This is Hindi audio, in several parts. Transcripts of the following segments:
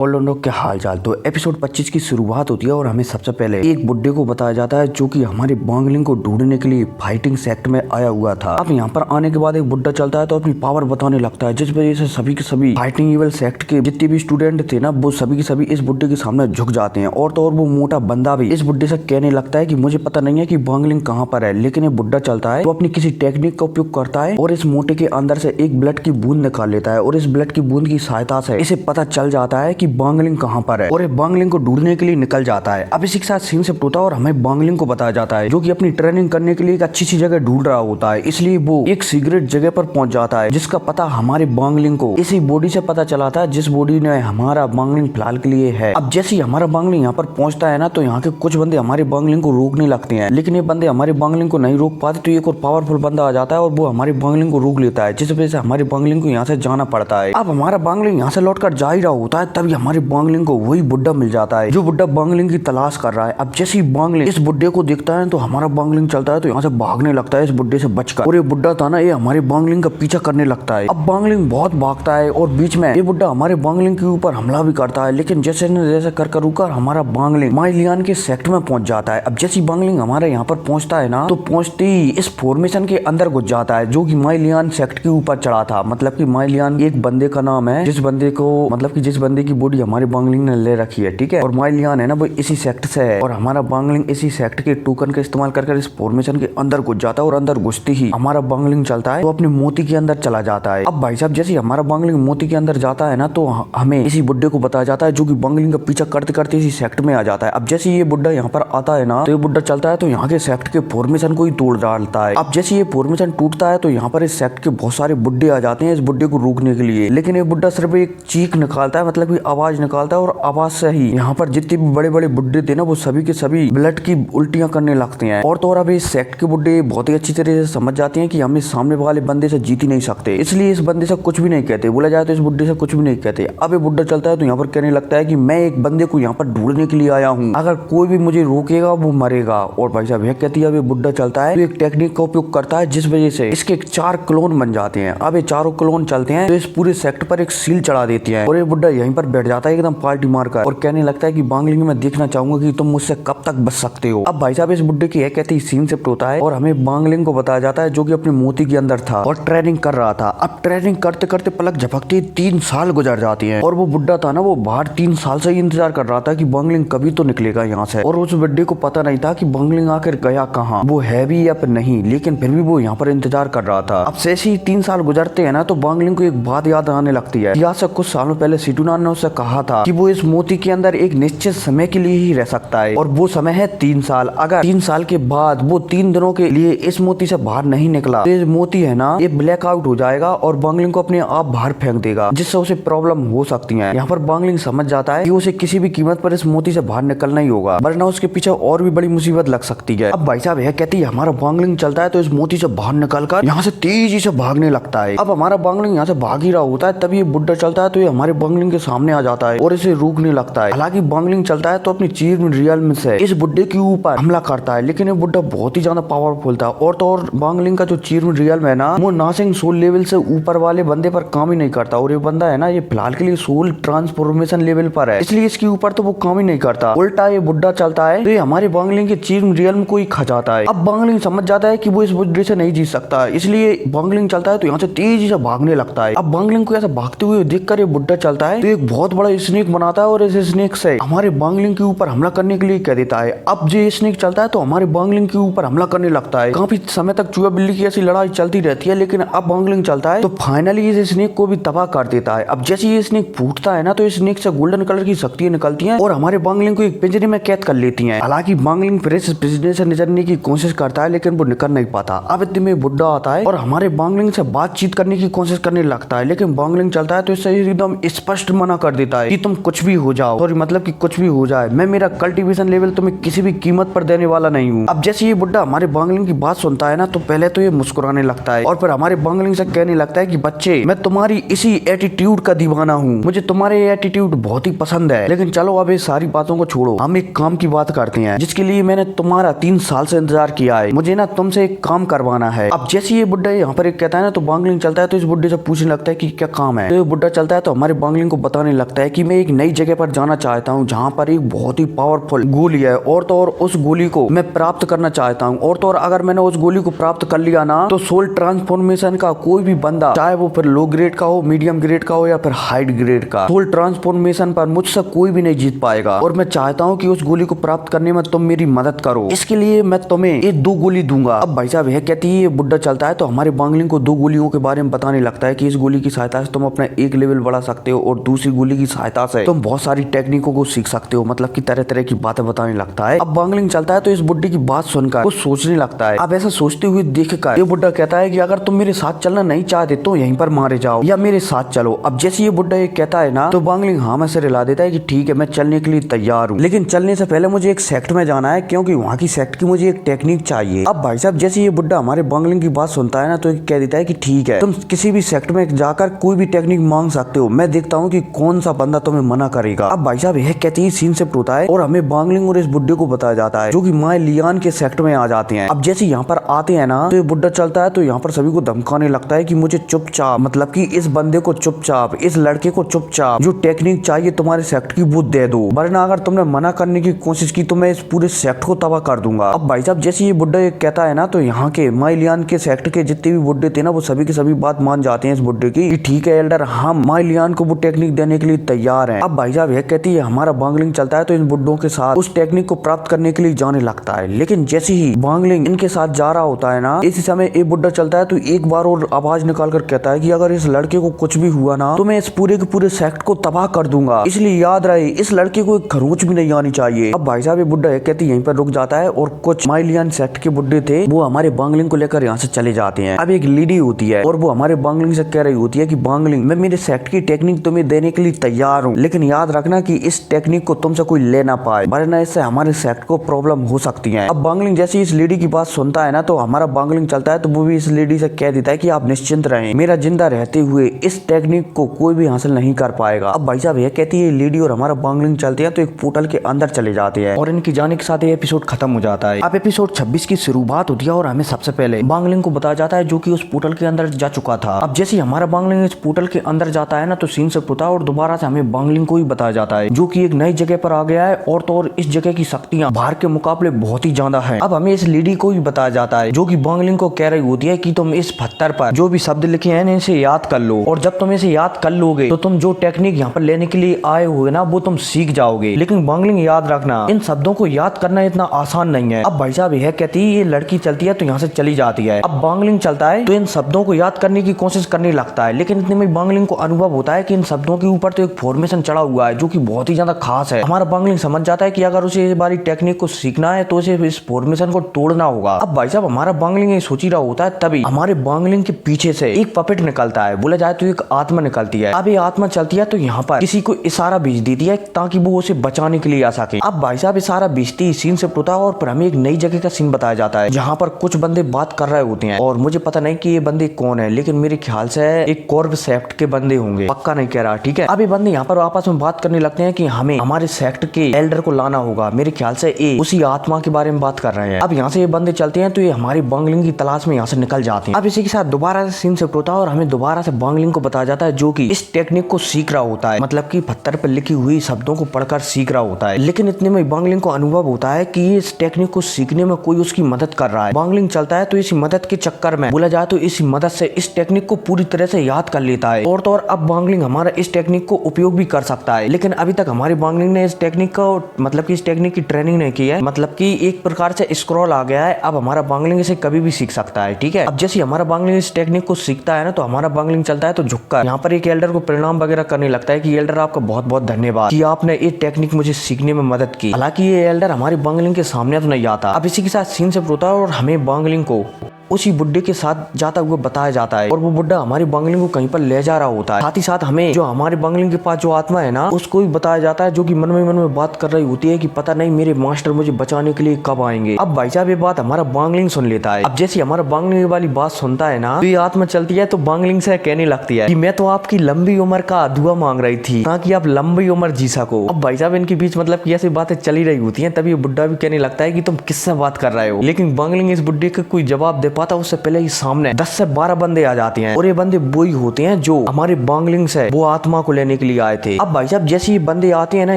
और लोगों के हाल चाल। तो एपिसोड 25 की शुरुआत होती है और हमें सबसे पहले एक बुड्ढे को बताया जाता है जो कि हमारे बांगलिंग को ढूंढने के लिए फाइटिंग सेक्ट में आया हुआ था। अब यहाँ पर आने के बाद एक बुड्ढा चलता है तो अपनी पावर बताने लगता है, जिस वजह से सभी के सभी फाइटिंग इवल सेक्ट के जितने भी स्टूडेंट थे ना, वो सभी के सभी इस बुड्ढे के सामने झुक जाते हैं। और तो और वो मोटा बंदा भी इस बुड्ढे से कहने लगता है कि मुझे पता नहीं है कि बांगलिंग कहाँ पर है, लेकिन ये बुड्ढा चलता है तो अपनी किसी टेक्निक का उपयोग करता है और इस मोटे के अंदर से एक ब्लड की बूंद निकाल लेता है और इस ब्लड की बूंद की सहायता से इसे पता चल जाता है कि बांगलिंग कहाँ पर है और ये बांगलिंग को ढूंढने के लिए निकल जाता है। अब इसी के साथ सीन शिफ्ट होता है और हमें बांगलिंग को बताया जाता है जो कि अपनी ट्रेनिंग करने के लिए एक अच्छी सी जगह ढूंढ रहा होता है, इसलिए वो एक सीक्रेट जगह पर पहुंच जाता है जिसका पता हमारे बांगलिंग को इसी बॉडी से पता चला था जिस बॉडी ने हमारा बांगलिंग फिलहाल के लिए है। अब जैसे ही हमारा बांगलिंग यहाँ पर पहुंचता है ना, तो यहाँ के कुछ बंदे हमारे बांगलिंग को रोकने लगते हैं, लेकिन ये बंदे हमारे बांगलिंग को नहीं रोक पाते। तो एक और पावरफुल बंदा आ जाता है और वो हमारे बांगलिंग को रोक लेता है, जिस वजह से हमारे बांगलिंग को यहाँ से जाना पड़ता है। अब हमारा बांगलिंग यहाँ से लौटकर जा ही रहा होता है, तभी हमारे बांगलिंग को वही बुड्ढा मिल जाता है जो बुड्ढा बांगलिंग की तलाश कर रहा है। अब जैसे ही बांगलिंग इस बुड्ढे को देखता है तो हमारा बांगलिंग चलता है तो यहाँ से भागने लगता है इस बुड्ढे से बचकर, और ये बुड्ढा था ना, ये हमारे बांगलिंग का पीछा करने लगता है। अब बांगलिंग बहुत भागता है और बीच में ये बुड्ढा हमारे बांगलिंग के ऊपर हमला भी करता है, लेकिन जैसे न जैसे कर रुकर हमारा बांगलिंग माइलियान के सेक्ट में पहुंच जाता है। अब जैसे बांगलिंग हमारे यहाँ पर पहुंचता है ना, तो पहुंचते ही इस फॉर्मेशन के अंदर घुस जाता है जो कि माइलियान सेक्ट के ऊपर चढ़ा था। मतलब कि माइलियान एक बंदे का नाम है, जिस बंदे को मतलब कि जिस बंदे की बॉडी हमारे बांगलिंग ने ले रखी है, ठीक है। और माइलियान है ना, वो इसी सेक्ट से है और हमारा बांगलिंग इसी सेक्ट के टोकन का इस्तेमाल कर इस फॉर्मेशन के अंदर घुस जाता है और अंदर घुसते ही हमारा बांगलिंग चलता है तो अपने मोती के अंदर चला जाता है। अब भाई साहब जैसे हमारा बांगलिंग मोती के अंदर जाता है ना, तो हमें इसी बुड्ढे को बताया जाता है जो कि बांगलिंग का पीछा करते करते इसी सेक्ट में आ जाता है। अब जैसे ये बुड्ढा यहाँ पर आता है ना, तो ये बुड्ढा चलता है तो यहाँ के सेक्ट के फॉर्मेशन को ही तोड़ डालता है। अब जैसे ये फॉर्मेशन टूटता है तो यहाँ पर इस सेक्ट के बहुत सारे बुड्ढे आ जाते हैं इस बुड्ढे को रोकने के लिए, लेकिन ये बुड्ढा सिर्फ एक चीख निकालता है, मतलब कि आवाज निकालता है, और आवाज से ही यहाँ पर जितने भी बड़े बड़े बुड्ढे थे ना, वो सभी के सभी ब्लड की उल्टियां करने लगते हैं। और तो और अब इस सेक्ट के बुड्ढे बहुत ही अच्छी तरह से समझ जाते हैं कि हम इस सामने वाले बंदे से जीत ही नहीं सकते, इसलिए इस बंदे से कुछ भी नहीं कहते। बोला जाए तो इस बुड्ढे से कुछ भी नहीं कहते। अब ये बुड्ढा चलता है तो यहाँ पर कहने लगता है कि मैं एक बंदे को यहाँ पर ढूंढने के लिए आया हूँ, अगर कोई भी मुझे रोकेगा वो मरेगा। और भाई साहब यह कहती है, अब ये बुड्ढा चलता है तो एक टेक्निक का उपयोग करता है जिस वजह से इसके 4 क्लोन बन जाते हैं। अब ये चारों क्लोन चलते हैं तो इस पूरे सेक्ट पर एक सील चढ़ा देती है और ये बुड्ढा यहीं पर बैठ जाता है एकदम पार्टी मारकर और कहने लगता है कि बांगलिंग में देखना चाहूंगा कि तुम मुझसे कब तक बच सकते हो। अब भाई साहब इस बुड्ढे की कहते ही सीन शिफ्ट होता है और हमें बांगलिंग को बताया जाता है जो कि अपने मोती के अंदर था और ट्रेनिंग कर रहा था। अब ट्रेनिंग करते करते पलक झपकते 3 साल गुजर जाती हैं और वो बुड्ढा था ना, वो बाहर 3 साल से ही इंतजार कर रहा था कि बांगलिंग कभी तो निकलेगा यहाँ से, और उस बुड्ढे को पता नहीं था कि बांगलिंग आकर गया कहाँ, वो है भी या फिर नहीं, लेकिन फिर भी वो यहाँ पर इंतजार कर रहा था। अब जैसे ही 3 साल गुजरते हैं ना, तो बांगलिंग को एक बात याद आने लगती है। आज से कुछ सालों पहले सिटूनान ने उससे कहा था कि वो इस मोती के अंदर एक निश्चित समय के लिए ही रह सकता है और वो समय है 3 साल। अगर 3 साल के बाद वो 3 दिनों के लिए इस मोती से बाहर नहीं निकला तो ये मोती है ना, ये ब्लैक आउट हो जाएगा और बांगलिंग को अपने आप बाहर फेंक देगा, जिससे उसे प्रॉब्लम हो सकती है। यहाँ पर बांगलिंग समझ जाता है कि उसे किसी भी कीमत पर इस मोती से बाहर निकलना ही होगा, वरना उसके पीछे और भी बड़ी मुसीबत लग सकती है। अब भाई साहब यह कहती है, हमारा बांगलिंग चलता है तो इस मोती से बाहर निकलकर यहाँ से तेजी से भागने लगता है। अब हमारा बांगलिंग यहाँ से भाग ही रहा होता है, तभी ये बुड्ढा चलता है तो ये हमारे बांगलिंग के सामने आ जाता है और इसे रोकने लगता है। हालांकि बांगलिंग चलता है तो अपनी चीर रियल से इस बुड्ढे के ऊपर हमला करता है, लेकिन ये बुड्ढा बहुत ही ज्यादा पावरफुल था। और तो और बांगलिंग का जो चीर रियल है ना, वो नासिंग सोल लेवल से ऊपर वाले बंदे पर काम ही नहीं करता, और ये बंदा है ना, ये फिलहाल के लिए सोल ट्रांसफॉर्मेशन लेवल पर है, इसलिए इसके ऊपर तो वो काम ही नहीं करता। उल्टा ये बुड्ढा चलता है तो ये हमारे बांगलिंग के चीर रियल को ही खा जाता है। अब बांगलिंग समझ जाता है कि वो इस बुड्ढे से नहीं जीत सकता, इसलिए बांगलिंग चलता है तो यहाँ से तेजी से भागने लगता है। अब बांगलिंग को ऐसा भागते हुए देखकर ये बुड्ढा चलता है तो एक बहुत बड़ा स्नेक बनाता है और इस स्नेक से हमारे बांगलिंग के ऊपर हमला करने के लिए कह देता है। अब जो स्नेक चलता है तो हमारे बांगलिंग के ऊपर हमला करने लगता है। काफी समय तक चूहा बिल्ली की ऐसी लड़ाई चलती रहती है, लेकिन अब बांगलिंग चलता है तो फाइनली इस स्नेक को भी तबाह कर देता है। अब जैसे ये स्नेक फूटता है ना, तो इस स्नेक से गोल्डन कलर की शक्तियां निकलती हैं और हमारे बांगलिंग को एक पिंजरे में कैद कर लेती हैं। हालांकि बांगलिंग फिर इस पिंजरे से निकलने की कोशिश करता है, लेकिन वो निकल नहीं पाता। अब इतने में बुड्ढा आता है और हमारे बांगलिंग से बातचीत करने की कोशिश करने लगता है, लेकिन बांगलिंग चलता है तो इससे एकदम स्पष्ट मना कर देता है कि तुम कुछ भी हो जाओ, सॉरी मतलब कि कुछ भी हो जाए, मैं मेरा कल्टीवेशन लेवल तुम्हें किसी भी कीमत पर देने वाला नहीं हूँ। अब जैसे ये बुड्ढा हमारे बांगलिंग की बात सुनता है ना, तो पहले तो ये मुस्कुराने लगता है और फिर हमारे बांगलिंग से कहने लगता है कि बच्चे, मैं तुम्हारी इसी एटीट्यूड का दीवाना हूँ, मुझे तुम्हारे एटीट्यूड बहुत ही पसंद है, लेकिन चलो अब ये सारी बातों को छोड़ो, हम एक काम की बात करते हैं जिसके लिए मैंने तुम्हारा 3 साल से इंतजार किया है। मुझे ना तुमसे एक काम करवाना है। अब जैसे ये बुड्ढा यहाँ पर एक कहता है ना, तो बांगलिंग चलता है तो इस बुड्ढे से पूछने लगता है कि क्या काम है। तो ये बुड्ढा चलता है तो हमारे बांगलिंग को बताने लगता लगता है कि मैं एक नई जगह पर जाना चाहता हूँ जहाँ पर एक बहुत ही पावरफुल गोली है और तो और उस गोली को मैं प्राप्त करना चाहता हूँ और तो और अगर मैंने उस गोली को प्राप्त कर लिया ना तो सोल ट्रांसफॉर्मेशन का कोई भी बंदा, चाहे वो फिर लो ग्रेड का हो, मीडियम ग्रेड का हो या फिर हाई ग्रेड का, सोल ट्रांसफॉर्मेशन पर मुझसे कोई भी नहीं जीत पाएगा। और मैं चाहता हूँ कि उस गोली को प्राप्त करने में तुम मेरी मदद करो। इसके लिए मैं तुम्हें ये 2 गोली दूंगा। अब भाई साहब यह कहती है, ये बुड्ढा चलता है तो हमारे बांगलिंग को 2 गोलियों के बारे में बताने लगता है कि इस गोली की सहायता से तुम अपना एक लेवल बढ़ा सकते हो और दूसरी गोली की सहायता से तुम बहुत सारी टेक्निकों को सीख सकते हो। मतलब कि तरह तरह की बातें बताने लगता है। अब बांगलिंग चलता है तो इस बुड्ढे की बात सुनकर वो सोचने लगता है। अब ऐसा सोचते हुए देखकर ये बुड्ढा कहता है कि अगर तुम मेरे साथ चलना नहीं चाहते तो यहीं पर मारे जाओ या मेरे साथ चलो। अब जैसे ये बुड्ढा ये कहता है ना तो बांगलिंग हाँ में सिर हिला देता है कि ठीक है, मैं चलने के लिए तैयार हूँ, लेकिन चलने से पहले मुझे एक सेक्ट में जाना है क्योंकि वहाँ की सेक्ट की मुझे एक टेक्निक चाहिए। अब भाई साहब जैसे ये बुड्ढा हमारे बांगलिंग की बात सुनता है ना तो कह देता है कि ठीक है, तुम किसी भी सेक्ट में जाकर कोई भी टेक्निक मांग सकते हो, मैं देखता हूँ कि कौन सा बंदा तुम्हें मना करेगा। अब भाई साहब यह कहते ही सीन शिफ्ट होता है और हमें बांगलिंग और इस बुड्ढे को बताया जाता है जो कि माय लियान के सेक्ट में आ जाते हैं। अब जैसे यहाँ पर आते हैं ना तो ये बुड्ढा चलता है तो यहाँ पर सभी को धमकाने लगता है कि मुझे चुपचाप, मतलब कि इस बंदे को चुपचाप, इस लड़के को चुपचाप जो टेक्निक चाहिए तुम्हारे सेक्ट की वो दे दो, वरना अगर तुमने मना करने की कोशिश की तो मैं इस पूरे सेक्ट को तबाह कर दूंगा। अब भाई साहब जैसे ये बुड्ढा कहता है ना तो यहाँ के माय लियान के सेक्ट के जितने भी बुड्ढे थे ना वो सभी के सभी बात मान जाते हैं इस बुड्ढे की। ठीक है एल्डर, हम माय लियान को वो टेक्निक देने के लिए तैयार हैं। अब भाई साहब यह कहती है हमारा बांगलिंग चलता है तो इन बुड्ढों के साथ उस टेक्निक को प्राप्त करने के लिए जाने लगता है। लेकिन जैसे ही बांगलिंग इनके साथ जा रहा होता है ना, इसी समय एक बुड्ढा चलता है तो एक बार और आवाज निकाल कर कहता है कि अगर इस लड़के को कुछ भी हुआ ना तो मैं इस पूरे के पूरे सेक्ट को तबाह कर दूंगा, इसलिए याद रहे इस लड़के को एक खरोच भी नहीं आनी चाहिए। अब भाई साहब ये बुड्ढा कहती यहीं पर रुक जाता है और कुछ माय लियान सेक्ट के बुड्ढे थे वो हमारे बांगलिंग को लेकर यहाँ से चले जाते हैं। अब एक लेडी होती है और वो हमारे बांगलिंग से कह रही होती है कि बांगलिंग, मैं मेरे सेक्ट की टेक्निक तुम्हें देने के लिए तैयार हूँ, लेकिन याद रखना कि इस टेक्निक को तुमसे कोई ले ना पाए, वरना इससे हमारे सेक्ट को प्रॉब्लम हो सकती है। अब बांगलिंग जैसे इस लेडी की बात सुनता है ना तो हमारा बांगलिंग चलता है तो वो भी इस लेडी से कह देता है कि आप निश्चिंत रहें, मेरा जिंदा रहते हुए इस टेक्निक को कोई भी हासिल नहीं कर पाएगा। अब भाई साहब यह कहती है लेडी और हमारा बांगलिंग चलते हैं तो एक पोर्टल के अंदर चले जाते हैं और इनके जाने के साथ ये एपिसोड खत्म हो जाता है। अब एपिसोड 26 की शुरुआत होती है और हमें सबसे पहले बांगलिंग को बताया जाता है जो कि उस पोर्टल के अंदर जा चुका था। अब जैसे हमारा बांगलिंग इस पोर्टल के अंदर जाता है ना तो सीन से होता है और दोबारा से हमें बांगलिंग को ही बताया जाता है जो कि एक नई जगह पर आ गया है और तो और इस जगह की शक्तियां बाहर के मुकाबले बहुत ही ज्यादा है। अब हमें इस लेडी को भी बताया जाता है जो कि बांगलिंग को कह रही होती है कि तुम इस पत्थर पर जो भी शब्द लिखे हैं इसे याद कर लो और जब तुम इसे याद कर लोगे तो तुम जो टेक्निक यहाँ पर लेने के लिए आए हुए ना वो तुम सीख जाओगे। लेकिन बांगलिंग याद रखना इन शब्दों को याद करना इतना आसान नहीं है। अब भाई साहब यह कहती है ये लड़की चलती है तो यहाँ से चली जाती है। अब बांगलिंग चलता है तो इन शब्दों को याद करने की कोशिश करने लगता है, लेकिन इतने में बांगलिंग को अनुभव होता है कि इन शब्दों के ऊपर तो एक फॉर्मेशन चढ़ा हुआ है जो कि बहुत ही ज्यादा खास है। हमारा बांगलिंग समझ जाता है कि अगर उसे इस बारी टेक्निक को सीखना है तो उसे इस फॉर्मेशन को तोड़ना होगा। अब भाई साहब हमारा बांगलिंग ये सोच ही रहा होता है तभी हमारे बांगलिंग के पीछे से एक पपेट निकलता है, बोला जाए तो एक आत्मा निकलती है। अब ये आत्मा चलती है तो यहाँ पर किसी को इशारा भेज देती है ताकि वो उसे बचाने के लिए आ सके। अब भाई साहब इशारा भेजती ही सीन शिफ्ट होता है और फिर हमें एक नई जगह का सीन बताया जाता है जहाँ पर कुछ बंदे बात कर रहे होते हैं और मुझे पता नहीं कि ये बंदे कौन है, लेकिन मेरे ख्याल से एक कॉर्ब सेक्ट के बंदे होंगे, पक्का नहीं कह रहा। ठीक है, अब ये बंदे यहाँ पर आपस में बात करने लगते हैं कि हमें हमारे सेक्ट के एल्डर को लाना होगा। मेरे ख्याल से ये उसी आत्मा के बारे में बात कर रहे हैं। अब यहाँ से ये बंदे चलते हैं तो ये हमारी बांगलिंग की तलाश में यहाँ से निकल जाते हैं। अब इसी के साथ दोबारा से सीन शिफ्ट होता है और हमें दोबारा से बांगलिंग को बताया जाता है जो कि इस टेक्निक को सीख रहा होता है, मतलब कि पत्थर पर लिखी हुई शब्दों को पढ़कर सीख रहा होता है। लेकिन इतने में बांगलिंग को अनुभव होता है कि इस टेक्निक को सीखने में कोई उसकी मदद कर रहा है। बांगलिंग चलता है तो इसी मदद के चक्कर में बोला जाए तो इसी मदद से इस टेक्निक को पूरी तरह से याद कर लेता है और तो और अब बांगलिंग हमारा इस टेक्निक को उपयोग भी कर सकता है। लेकिन अभी तक हमारी बांगलिंग ने इस टेक्निक का मतलब कि इस टेक्निक की ट्रेनिंग नहीं की है, मतलब कि एक प्रकार से स्क्रॉल आ गया है। अब हमारा बांगलिंग इसे कभी भी सीख सकता है। ठीक है, अब जैसे हमारा बांगलिंग इस टेक्निक को सीखता है ना तो हमारा बांगलिंग चलता है तो झुककर यहाँ पर एक एल्डर को प्रणाम वगैरह करने लगता है कि एल्डर आपका बहुत बहुत धन्यवाद कि आपने ये टेक्निक मुझे सीखने में मदद की। हालांकि ये एल्डर हमारी बांगलिंग के सामने तो नहीं आता। अब इसी के साथ सीन से होता है और हमें बांगलिंग को उसी बुड्ढे के साथ जाता हुआ बताया जाता है और वो बुड्ढा हमारी बांगलिंग को कहीं पर ले जा रहा होता है। साथ ही साथ हमें जो हमारे बांगलिंग के पास जो आत्मा है ना उसको भी बताया जाता है जो कि मन में बात कर रही होती है कि पता नहीं मेरे मास्टर मुझे बचाने के लिए कब आएंगे। अब भाई साहब ये बात हमारा बांगलिंग सुन लेता है। अब जैसे हमारा बांगलिंग वाली बात सुनता है ना तो ये आत्मा चलती है तो बांगलिंग से कहने लगती है कि मैं तो आपकी लंबी उम्र का दुआ मांग रही थी ताकि आप लंबी उम्र जी सको। अब भाई साहब इनके बीच मतलब कि ऐसी बातें चली रही होती है तभी ये बुड्ढा भी कहने लगता है कि तुम किससे बात कर रहे हो, लेकिन बांगलिंग इस बुड्ढे का कोई जवाब दे पाता उससे पहले ही सामने 10 से 12 बंदे आ जाते हैं और ये बंदे वही होते हैं जो हमारे बांगलिंग से वो आत्मा को लेने के लिए आए थे। अब भाई साहब जैसे ये बंदे आते हैं ना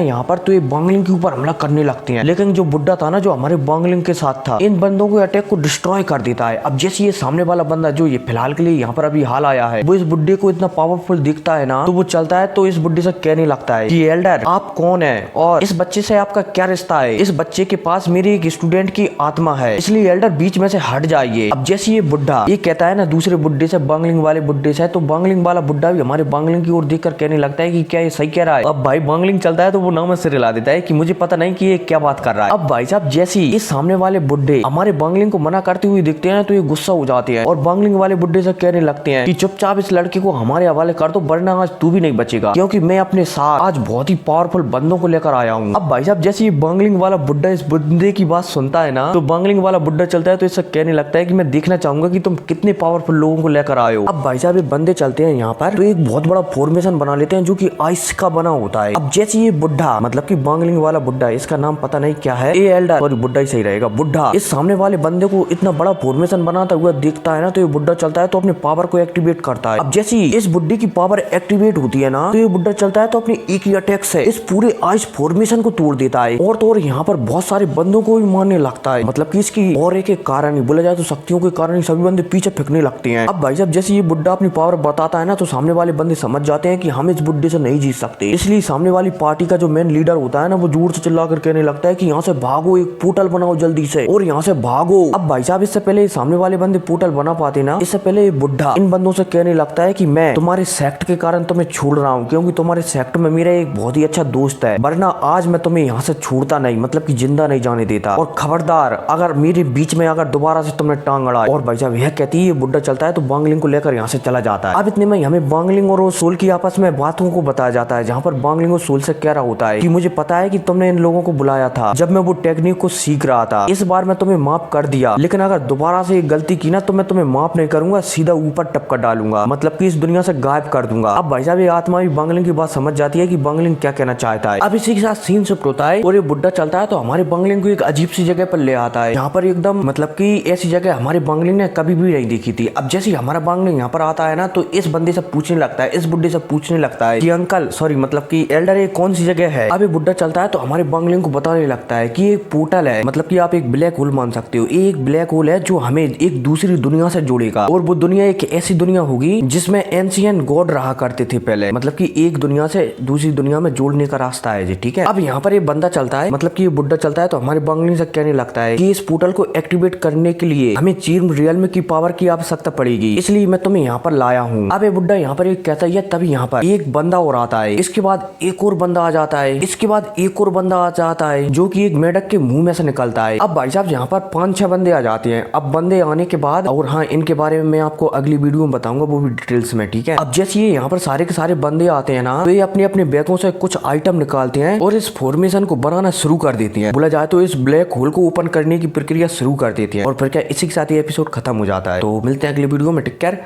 यहाँ पर तो ये बांगलिंग के ऊपर हमला करने लगते हैं, लेकिन जो बुड्ढा था ना जो हमारे बांगलिंग के साथ था इन बंदों को अटैक को डिस्ट्रॉय कर देता है। अब जैसे ये सामने वाला बंदा जो ये फिलहाल के लिए यहाँ पर अभी हाल आया है वो इस बुड्ढे को इतना पावरफुल दिखता है ना तो वो चलता है तो इस बुड्ढे से कहने लगता है कि एल्डर आप कौन है और इस बच्चे से आपका क्या रिश्ता है। इस बच्चे के पास मेरी एक स्टूडेंट की आत्मा है, इसलिए एल्डर बीच में से हट जाइए। अब जैसे ये बुड्ढा ये कहता है ना दूसरे बुड्ढे से बांगलिंग वाले बुड्ढे से तो बांगलिंग वाला बुड्ढा भी हमारे बांगलिंग की ओर देखकर कहने लगता है कि क्या ये सही कह रहा है। अब भाई बांगलिंग चलता है तो वो नाम से रिला देता है कि मुझे पता नहीं कि ये क्या बात कर रहा है। अब भाई साहब जैसे ही इस सामने वाले बुड्ढे हमारे बांगलिंग को मना करते हुए दिखते हैं तो ये गुस्सा हो जाते हैं और बांगलिंग वाले बुड्ढे से कहने लगते हैं कि चुपचाप इस लड़के को हमारे हवाले कर दो वरना आज तू भी नहीं बचेगा, क्योंकि मैं अपने साथ आज बहुत ही पावरफुल बंदों को लेकर आया हूँ। अब भाई साहब जैसे ये बांगलिंग वाला बुड्ढा इस बुड्ढे की बात सुनता है ना तो बांगलिंग वाला बुड्ढा चलता है तो इससे कहने लगता है कि मैं देखना चाहूंगा कि तुम कितने पावरफुल लोगों को लेकर आए हो। अब भाई साहब ये बंदे चलते हैं यहाँ पर तो एक बहुत बड़ा फॉर्मेशन बना लेते हैं जो कि आइस का बना होता है। अब जैसे ये बुड्ढा मतलब कि बांगलिंग वाला बुड्ढा इसका नाम पता नहीं क्या है, ये एल्डर सॉरी बुड्ढा ही सही रहेगा, बुड्ढा इस सामने वाले बंदे को इतना बड़ा फॉर्मेशन बनाता हुआ देखता है ना तो ये बुड्ढा चलता है तो अपने पावर को एक्टिवेट करता है। अब जैसे ही इस बुड्ढे की पावर एक्टिवेट होती है ना तो ये बुड्ढा चलता है तो अपनी एक ही अटैक से इस पूरे आइस फॉर्मेशन को तोड़ देता है और तो और यहाँ पर बहुत सारे बंदों को भी मारने लगता है। मतलब कि इसकी और एक कारण ही बोला जाए तो शक्तियों के कारण ही सभी बंदे पीछे फेंकने लगते हैं। अब भाई साहब जैसे ये बुड्ढा अपनी पावर बताता है ना तो सामने वाले बंदे समझ जाते हैं कि हम इस बुड्ढे से नहीं जीत सकते, इसलिए सामने वाली पार्टी का जो मेन लीडर होता है ना वो जोर से चिल्ला कर कहने लगता है कि यहाँ से भागो, एक पोर्टल बनाओ जल्दी से और यहाँ से भागो। अब भाई साहब इससे पहले सामने वाले बंदे पोर्टल बना पाते ना इससे पहले बुड्ढा इन बंदों से कहने लगता है कि मैं तुम्हारे सेक्ट के कारण तुम्हें छोड़ रहा हूँ, क्योंकि तुम्हारे सेक्ट में मेरा एक बहुत ही अच्छा दोस्त है, वरना आज मैं तुम्हें यहाँ से छोड़ता नहीं, मतलब कि जिंदा नहीं जाने देता, और खबरदार अगर मेरे बीच में अगर दोबारा से तुमने टांग अड़ा। और भाई साहब यह कहती है बुड्ढा चलता है तो बांगलिंग को लेकर यहाँ से चला जाता है। अब इतने में हमें बांगलिंग और सोल की आपस में बातों को बताया जाता है, जहाँ पर बांगलिंग और सोल से कह रहा होता है कि मुझे पता है कि तुमने इन लोगों को बुलाया था जब मैं वो टेक्निक को सीख रहा था, इस बार मैं तुम्हें माफ कर दिया, लेकिन अगर दोबारा से गलती की ना तो मैं तुम्हें माफ नहीं करूंगा, सीधा ऊपर टपका डालूंगा, मतलब कि इस दुनिया से गायब कर दूंगा। अब भाई साहब ये आत्मा भी बांगलिंग की बात समझ जाती है कि बांगलिंग क्या कहना चाहता है। अब इसी के साथ सीन शिफ्ट होता है और ये बुड्ढा चलता है तो हमारे बांगलिंग को एक अजीब सी जगह पर ले आता है, यहाँ पर एकदम मतलब कि ऐसी जगह हमारे बांगलिंग ने कभी भी नहीं देखी थी। अब जैसे हमारा बांगलिंग यहाँ पर आता है ना तो इस बंदे से पूछने लगता है, इस बुड्ढे से पूछने लगता है कि अंकल सॉरी मतलब कि एल्डर ये कौन सी जगह है। अब ये बुड्ढा चलता है तो हमारे बांगलिंग को बताने लगता है कि एक पोर्टल है, मतलब कि आप एक ब्लैक होल मान सकते हो, एक ब्लैक होल है जो हमें एक दूसरी दुनिया से जोड़ेगा, और वो दुनिया एक ऐसी दुनिया होगी जिसमें एंशिएंट गॉड रहा करते थे पहले, मतलब कि एक दुनिया से दूसरी दुनिया में जोड़ने का रास्ता है जी, ठीक है। अब यहाँ पर ये बंदा चलता है मतलब कि ये बुड्ढा चलता है तो हमारे बांगलिंग से कहने लगता है कि इस पोर्टल को एक्टिवेट करने के लिए हमें चीर रियल्म की पावर की आवश्यकता पड़ेगी, इसलिए मैं तुम्हें यहाँ पर लाया हूँ। अब ये बुड्ढा यहाँ पर एक कहता है, तभी यहाँ पर एक बंदा और आता है, इसके बाद एक और बंदा आ जाता है, इसके बाद एक और बंदा आ जाता है जो कि एक मेढक के मुंह में से निकलता है। अब भाई साहब यहाँ पर 5-6 बंदे आ जाते हैं। अब बंदे आने के बाद और हाँ इनके बारे में मैं आपको अगली वीडियो में बताऊंगा, वो भी डिटेल्स में, ठीक है। अब जैसे ये यहाँ पर सारे के सारे बंदे आते हैं ना तो ये अपने अपने बैगों से कुछ आइटम निकालते हैं और इस फॉर्मेशन को बनाना शुरू कर देती हैं, बोला जाए तो इस ब्लैक होल को ओपन करने की प्रक्रिया शुरू कर देती है। और फिर क्या इसी के साथ ये एपिसोड खत्म हो जाता है। तो मिलते हैं अगली वीडियो में, टेक केयर।